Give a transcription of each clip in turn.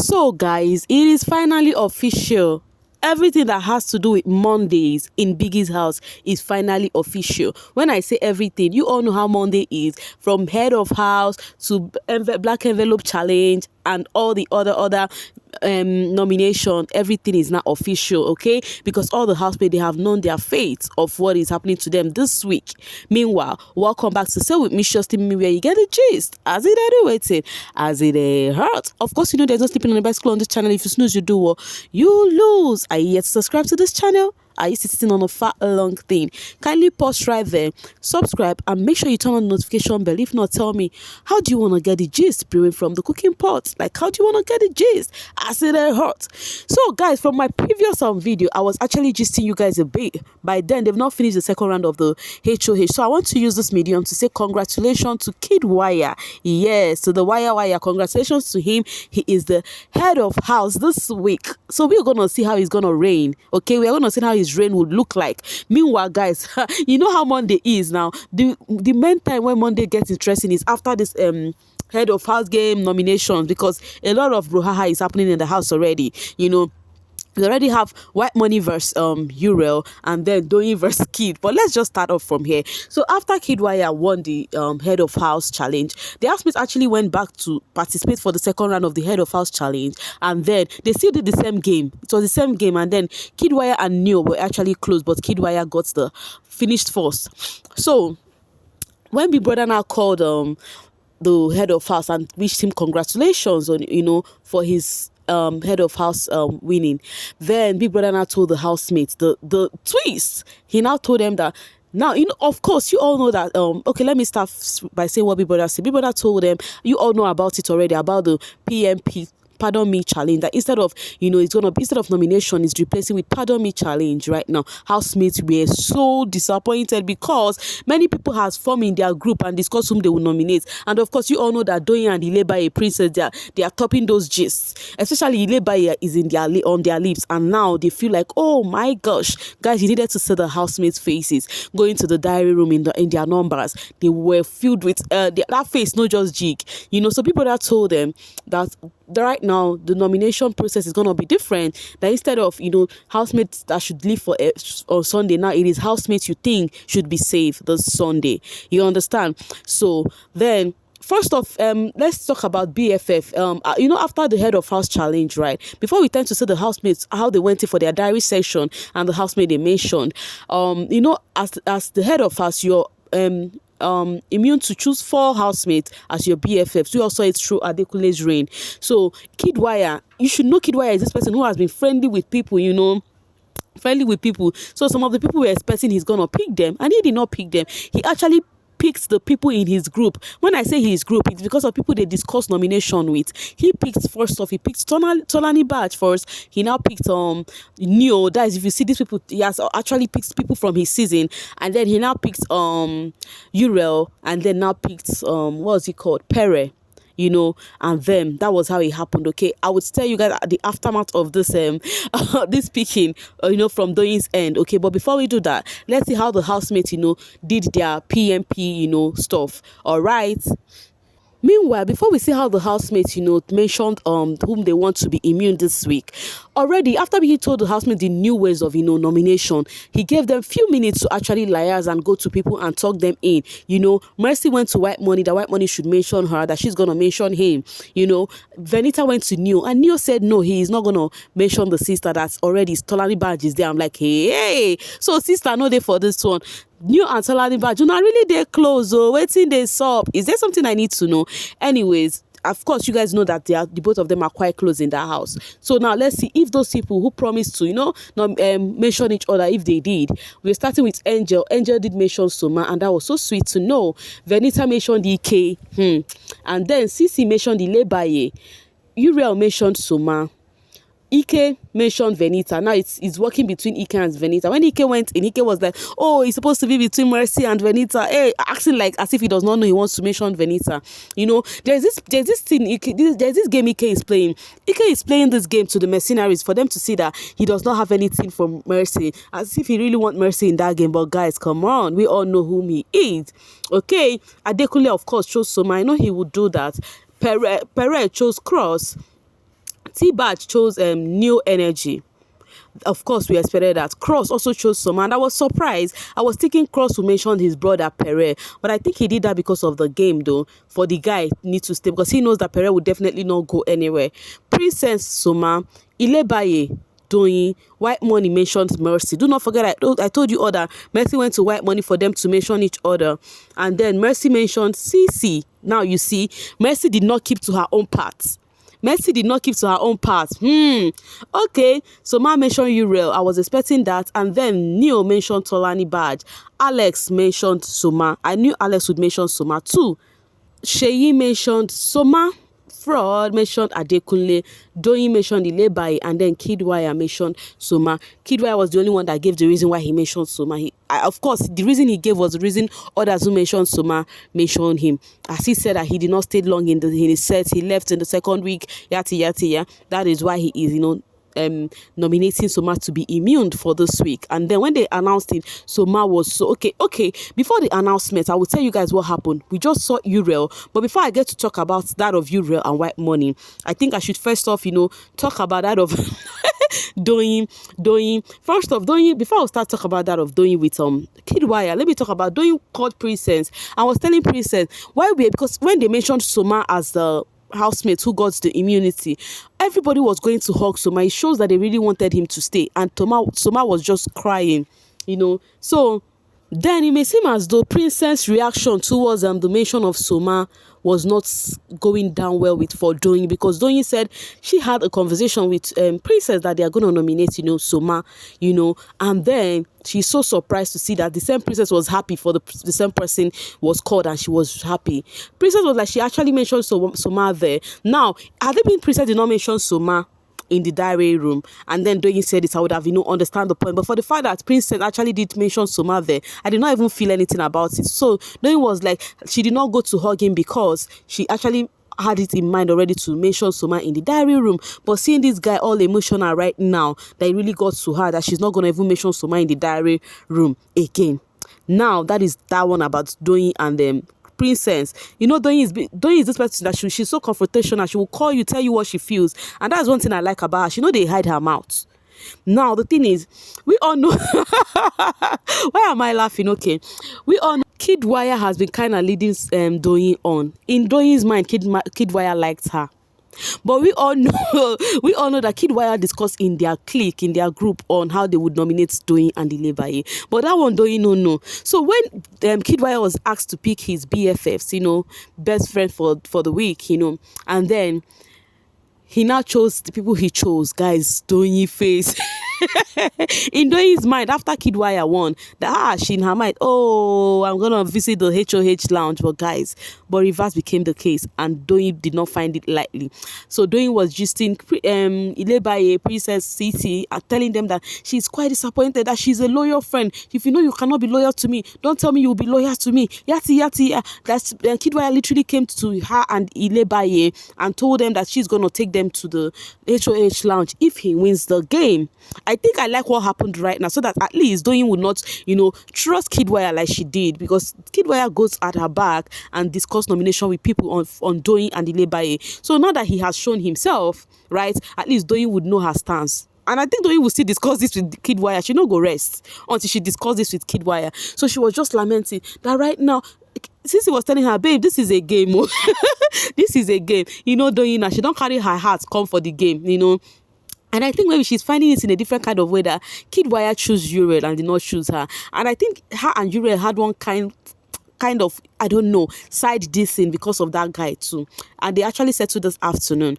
So, guys, it is finally official. Everything that has to do with Mondays in Biggie's house is finally official. When I say everything, you all know how Monday is, from head of house to black envelope challenge and all the other nomination. Everything is now official, okay? Because all the housemates, they have known their fate of what is happening to them this week. Meanwhile, welcome back to Say With Me, me where you get the gist. As it do waiting, as it hurt. Of course, you know there's no sleeping on the bicycle on this channel. If you snooze, you do well, you lose. Are you yet to subscribe to this channel? Are you sitting on a fat long thing? Kindly pause right there, subscribe, and make sure you turn on the notification bell. If not, tell me, how do you want to get the gist brewing from the cooking pot? Like, how do you want to get the gist? I said it hot. So, guys, from my previous video, I was actually gisting you guys a bit. By then, they've not finished the second round of the HOH. So, I want to use this medium to say congratulations to Kiddwaya. Yes, to the Wire. Congratulations to him. He is the head of house this week. So, we're going to see how he's going to reign. Okay, we're going to see how his reign would look like. Meanwhile, guys, you know how Monday is now. The main time when Monday gets interesting is after this head of house game nominations, because a lot of brouhaha is happening in the house already. You know, we already have White Money versus Uriel, and then Doyin versus Kid. But let's just start off from here. So after Kiddwaya won the head of house challenge, the housemates actually went back to participate for the second round of the head of house challenge, and then they still did the same game. It was the same game, and then Kiddwaya and Neo were actually close, but Kiddwaya got the finished first. So when Big Brother now called the head of house and wished him congratulations on, you know, for his head of house winning, then Big Brother now told the housemates the twist. He now told them that, now, you know, of course, you all know that, okay, let me start by saying what Big Brother said. Big Brother told them, you all know about it already, about the PMP, Pardon Me challenge, that instead of, you know, instead of nomination, is replacing with Pardon Me challenge right now. Housemates were so disappointed because many people has formed in their group and discussed whom they will nominate. And of course, you all know that Doyin and Ilebaye Princess, they are topping those gists. Especially Ilebaye is on their lips, and now they feel like, oh my gosh, guys, you needed to see the housemates' faces going to the diary room in their numbers. They were filled with that face, not just jig, you know. So people that told them that right now the nomination process is going to be different, that instead of, you know, housemates that should leave for on Sunday, now it is housemates you think should be safe this Sunday. You understand? So then, first off, let's talk about BFF. You know, after the head of house challenge, right? Before we tend to see the housemates, how they went in for their diary session, and the housemate they mentioned, you know, as the head of house, you're immune to choose 4 housemates as your BFFs. We also it's through Adekule's reign. So Kiddwaya, you should know Kiddwaya is this person who has been friendly with people, you know. Friendly with people. So some of the people were expecting he's gonna pick them, and he did not pick them. He actually picked the people in his group. When I say his group, it's because of people they discuss nomination with. He picked, first off, he picked Tolani Batch first. He now picked Neo. That is, if you see these people, he has actually picked people from his season. And then he now picked Uriel, and then now picked what was he called? Pere. You know, and then that was how it happened. Okay, I would tell you guys the aftermath of this this picking, you know, from Doyin's end. Okay, but before we do that, let's see how the housemates, you know, did their PMP, you know, stuff. All right. Meanwhile, before we see how the housemates, you know, mentioned whom they want to be immune this week, already after he told the housemates the new ways of, you know, nomination, he gave them few minutes to actually liars and go to people and talk them in. You know, Mercy went to White Money, that White Money should mention her, that she's gonna mention him. You know, Venita went to Neo, and Neo said no, he is not gonna mention the sister that's already Tolani Badge is there. I'm like, hey, so sister, no day for this one. New and Tolani Badge, you know, really they close. Oh, waiting they sup. Is there something I need to know? Anyways, of course, you guys know that the both of them are quite close in that house. So now let's see if those people who promised to, you know, not mention each other, if they did. We're starting with Angel. Angel did mention Soma, and that was so sweet to know. Venita mentioned Ike, and then Sisi mentioned Ilebaye. Uriel mentioned Soma. Ike mentioned Venita. Now it's working between Ike and Venita. When Ike went in, Ike was like, oh, it's supposed to be between Mercy and Venita. Hey, acting like as if he does not know he wants to mention Venita. You know, there's this thing, there's this game Ike is playing. Ike is playing this game to the mercenaries for them to see that he does not have anything from Mercy, as if he really want Mercy in that game. But guys, come on, we all know whom he is. Okay, Adekule, of course, chose Soma. I know he would do that. Pere chose Cross. T-Bach chose New Energy. Of course, we expected that. Cross also chose Soma, and I was surprised. I was thinking Cross would mention his brother Pere, but I think he did that because of the game, though. For the guy need to stay because he knows that Pere would definitely not go anywhere. Princess Soma, Ilebaye, Doyin, White Money mentioned Mercy. Do not forget, I told you all that Mercy went to White Money for them to mention each other, and then Mercy mentioned CC. Now you see, Mercy did not keep to her own part. Mercy did not keep to her own part. Okay. So Ma mentioned Uriel. I was expecting that. And then Neo mentioned Tolani Badge. Alex mentioned Soma. I knew Alex would mention Soma too. Sheyi mentioned Soma. Fraud mentioned Adekunle. Doyin mentioned Ilebaye, and then Kidwire mentioned Soma. Kidwire was the only one that gave the reason why he mentioned Soma. Of course, the reason he gave was the reason others who mentioned Soma mentioned him. As he said that he did not stay long in his set, he left in the second week. Yeah. That is why he is, nominating Soma to be immune for this week. And then when they announced it, Soma was so okay. Before the announcement, I will tell you guys what happened. We just saw Uriel, but before I get to talk about that of Uriel and White Money, I think I should first off, talk about that of Doyin. First off, Doyin, before I start talking about that of Doyin with Kidwire, let me talk about Doyin called Princess. I was telling Princess because when they mentioned Soma as the housemate who got the immunity, everybody was going to hug Soma. It shows that they really wanted him to stay, and Soma was just crying, so then it may seem as though Princess' reaction towards the mention of Soma was not going down well for Doyin, because Doyin said she had a conversation with Princess that they are going to nominate, Soma, and then she's so surprised to see that the same Princess was happy for the same person was called, and she was happy. Princess was like, she actually mentioned Soma there. Now, had it been Princess did not mention Soma in the diary room, and then Doyin said it, I would have understand the point. But for the fact that Princess actually did mention Soma there, I did not even feel anything about it. So Doyin was like, she did not go to hug him because she actually had it in mind already to mention Soma in the diary room. But seeing this guy all emotional right now, that it really got to her that she's not going to even mention Soma in the diary room again. Now that is that one about Doyin and them. Princess, Doyin is this person that she's so confrontational. She will call you, tell you what she feels, and that's one thing I like about her. She they hide her mouth. Now the thing is, we all know why am I laughing? Okay, we all know Kidwire has been kind of leading Doyin on. In Doyin's mind, Kidwire liked her. But we all know that Kidwire discussed in their clique, in their group, on how they would nominate Doyin and Ilebaye. But that one Doyin no. So when Kidwire was asked to pick his BFFs, best friend for the week, and then he now chose the people he chose, guys. Doyin face. In Doyin's mind, after Kidwire won, she in her mind, I'm gonna visit the HOH lounge. But reverse became the case, and Doyin did not find it lightly. So Doyin was just in Ilebaye, Princess City, telling them that she's quite disappointed, that she's a loyal friend. If you know you cannot be loyal to me, don't tell me you'll be loyal to me. Yati. That's Kidwire literally came to her and Ilebaye and told them that she's gonna take them to the HOH lounge if he wins the game. I think I like what happened right now, so that at least Doyin would not, trust Kidwire like she did, because Kidwire goes at her back and discuss nomination with people on Doyin and Ilebaye. So now that he has shown himself, right, at least Doyin would know her stance. And I think Doyin will still discuss this with Kidwire. She no go rest until she discuss this with Kidwire. So she was just lamenting that right now, since he was telling her, babe, this is a game. This is a game. Doyin, she don't carry her heart come for the game, And I think maybe she's finding it in a different kind of way, that Kidwire chose Uriel and did not choose her. And I think her and Uriel had one kind of, I don't know, side dissing because of that guy too. And they actually settled this afternoon,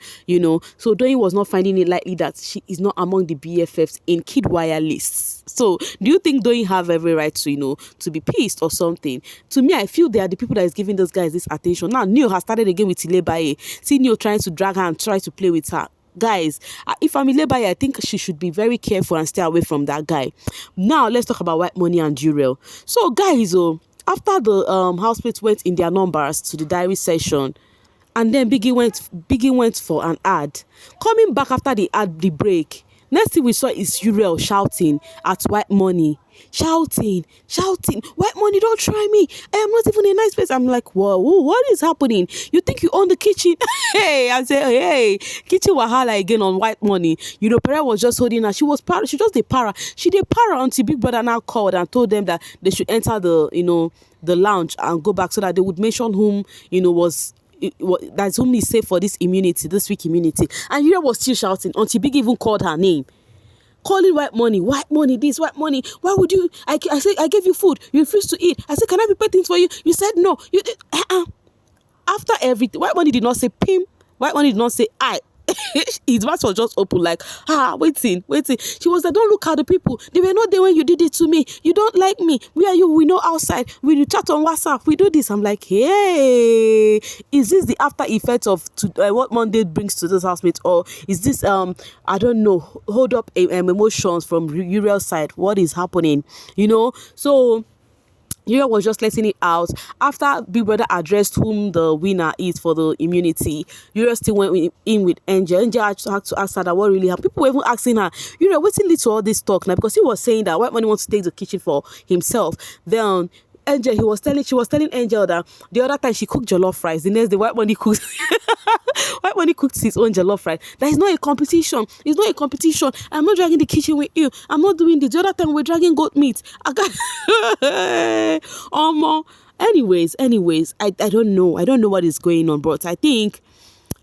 So Doyin was not finding it likely that she is not among the BFFs in Kidwire lists. So do you think Doyin have every right to, to be pissed or something? To me, I feel they are the people that is giving those guys this attention. Now, Neo has started again with Ilebaye. See Neo trying to drag her and try to play with her. Guys, if I'm Ilebaye, I think she should be very careful and stay away from that guy. Now, let's talk about White Money and Uriel. So, guys, after the housemates went in their numbers to the diary session, and then Biggie went for an ad. Coming back after the break, Next thing we saw is Uriel shouting at White Money. Shouting, White Money, don't try me. I am not even a nice place. I'm like, whoa, what is happening? You think you own the kitchen? Hey, I say, hey, kitchen wahala again on White Money. You know, Pere was just holding her. She was para. She just the para. She did para until Big Brother now called and told them that they should enter the lounge and go back so that they would mention whom, that's whom is safe for this immunity, this week immunity. And Uriel was still shouting until Big even called her name. Calling White Money, this, White Money. Why would you? I said, I gave you food. You refused to eat. I said, can I prepare things for you? You said no. You did. After everything, White Money did not say pim. White Money did not say I. His mouth was just open like, waiting. She was like, don't look at the people. They were not there when you did it to me. You don't like me. Where are you? We know outside. We chat on WhatsApp. We do this. I'm like, hey, is this the after effect of what Monday brings to this housemate? Or is this, I don't know, hold up emotions from Uriel's side? What is happening? So Uriel was just letting it out. After Big Brother addressed whom the winner is for the immunity, Uriel still went in with Angel. Angel had to ask her that what really happened. People were even asking her, Uriel, what's lead to all this talk now? Because he was saying that White Money wants to take the kitchen for himself. Then Angel, she was telling Angel that the other time she cooked jollof rice. The next day, White Money cooked White Money cooked his own jollof rice. That is not a competition. It's not a competition. I'm not dragging the kitchen with you. I'm not doing this. The other time we're dragging goat meat. I got Anyways, I don't know. I don't know what is going on, but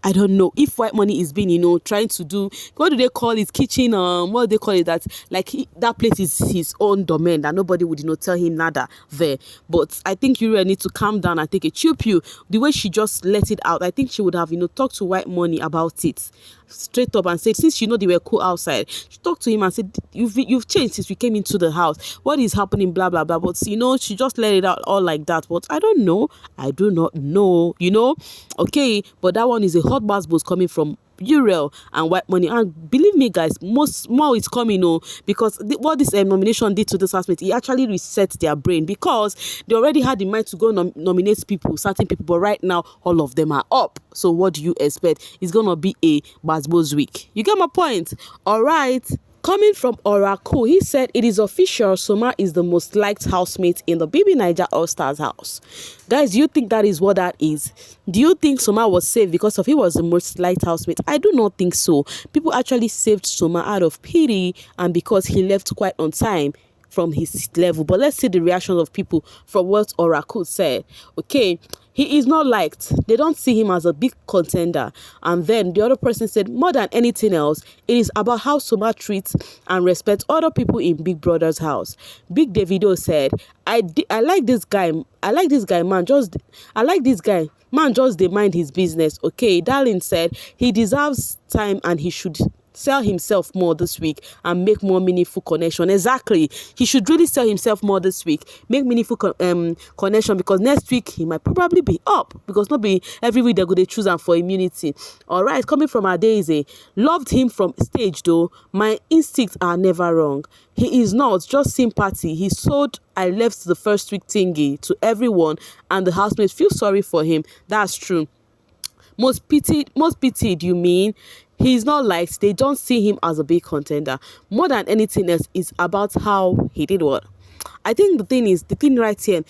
I don't know if White Money is being, trying to do, what do they call it? Kitchen, what do they call it? That, like, that place is his own domain, that nobody would, tell him nada there. But I think Uriel need to calm down and take a chill pill. The way she just let it out, I think she would have, talked to White Money about it straight up and said, since they were cool outside, she talked to him and said, you've changed since we came into the house. What is happening? Blah, blah, blah. But, she just let it out all like that. But I don't know. I do not know, Okay, but that one is a hot buzz coming from Uriel and White Money, and believe me guys, more is coming because what this nomination did to this housemate, it actually reset their brain, because they already had in mind to go nominate certain people, but right now all of them are up. So what do you expect? It's gonna be a Bazbo's week. You get my point? All right. Coming from Oracle, he said it is official, Soma is the most liked housemate in the BB Naija All Stars house. Guys, do you think that is what that is? Do you think Soma was saved because of he was the most liked housemate? I do not think so. People actually saved Soma out of pity and because he left quite on time from his level. But let's see the reaction of people from what Oracle said. Okay, he is not liked. They don't see him as a big contender. And then the other person said, more than anything else, it is about how Soma treats and respects other people in Big Brother's house. Big Davido said, I like this guy. I like this guy, man. I like this guy. Man, just they mind his business. Okay, Darlene said, he deserves time and he should sell himself more this week and make more meaningful connection. Exactly, he should really sell himself more this week, make meaningful connection, because next week he might probably be up, because not be every week they're going to choose him for immunity. All right, coming from Adaeze, loved him from stage though. My instincts are never wrong. He is not just sympathy. He sold I left the first week thingy to everyone and the housemates feel sorry for him. That's true. Most pitied, you mean? He's not liked. They don't see him as a big contender. More than anything else, is about how he did what. I think the thing right here,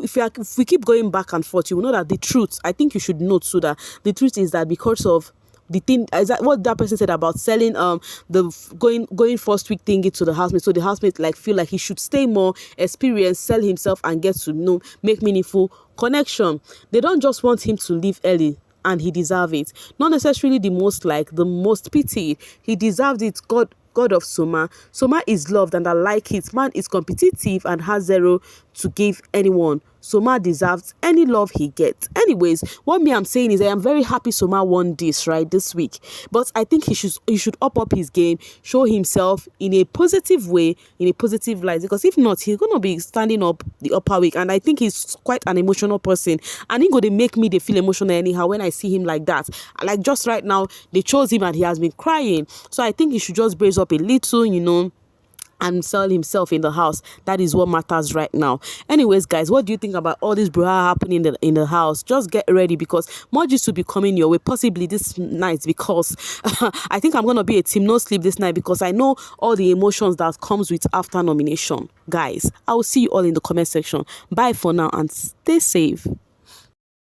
if we keep going back and forth, you will know that the truth, I think you should note too that the truth is that because of the thing, is that what that person said about selling the going first week thingy to the housemate, so the housemate feel like he should stay more experienced, sell himself and get to make meaningful connection. They don't just want him to leave early, and he deserves it. Not necessarily the most liked, the most pitied. He deserves it. God of Soma. Soma is loved and I like it. Man is competitive and has zero to give anyone. Soma deserves any love he gets. Anyways, what I'm saying is I am very happy Soma won this week. But I think he should up his game, show himself in a positive way, in a positive light. Because if not, he's gonna be standing up the upper week. And I think he's quite an emotional person. And he's gonna make me feel emotional anyhow when I see him like that. Like just right now, they chose him and he has been crying. So I think he should just brace up a little, and sell himself in the house. That is what matters right now. Anyways, guys, what do you think about all this brouhaha happening in the house? Just get ready, because more gist will be coming your way possibly this night, because I think I'm gonna be a team no sleep this night, because I know all the emotions that comes with after nomination. Guys, I will see you all in the comment section. Bye for now and stay safe.